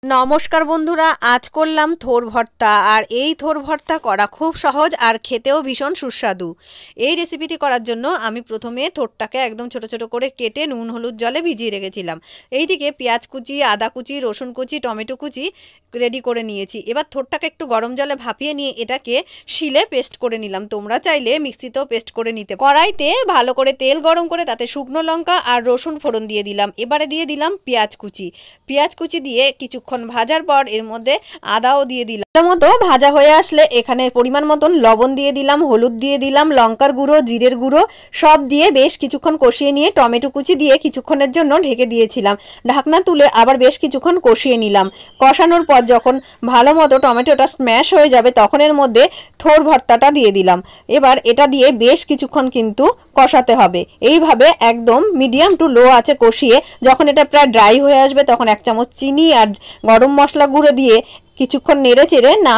নমস্কার বন্ধুরা, আজ করলাম থোর ভর্তা। আর এই থোর ভর্তা করা খুব সহজ আর খেতেও ভীষণ সুস্বাদু। এই রেসিপিটি করার জন্য আমি প্রথমে থোরটাকে একদম ছোট ছোট করে কেটে নুন হলুদ জলে ভিজিয়ে রেখেছিলাম। এইদিকে পেঁয়াজ কুচি, আদা কুচি, রসুন কুচি, টমেটো কুচি রেডি করে নিয়েছি। এবার থোরটাকে একটু গরম জলে ভাপিয়ে নিয়ে এটাকে শিলে পেস্ট করে নিলাম। তোমরা চাইলে মিক্সিতেও পেস্ট করে নিতে। কড়াইতে ভালো করে তেল গরম করে তাতে শুকনো লঙ্কা আর রসুন ফোড়ন দিয়ে দিলাম। এবারে দিয়ে দিলাম পেঁয়াজ কুচি দিয়ে কিছুক্ষণ ভাজার পর এর মধ্যে আদাও দিয়ে দিলাম। মতো ভাজা হয়ে আসলে এখানে পরিমাণ মতন লবণ দিয়ে দিলাম, হলুদ দিয়ে দিলাম, লঙ্কার গুঁড়ো, জিরের গুঁড়ো সব দিয়ে বেশ কিছুক্ষণ কষিয়ে নিয়ে টমেটো কুচি দিয়ে কিছুক্ষণের জন্য ঢেকে দিয়েছিলাম। ঢাকনা তুলে আবার বেশ কিছুক্ষণ কষিয়ে নিলাম। কষানোর পর যখন ভালো মতো টমেটোটা স্ম্যাশ হয়ে যাবে তখন এর মধ্যে থোর ভর্তাটা দিয়ে দিলাম। এবার এটা দিয়ে বেশ কিছুক্ষণ কিন্তু কষাতে হবে। এইভাবে একদম মিডিয়াম টু লো আঁচে কষিয়ে যখন এটা প্রায় ড্রাই হয়ে আসবে তখন 1 চামচ চিনি আর গরম মশলা গুঁড়ো দিয়ে কিছুক্ষণ নেড়ে চেড়ে না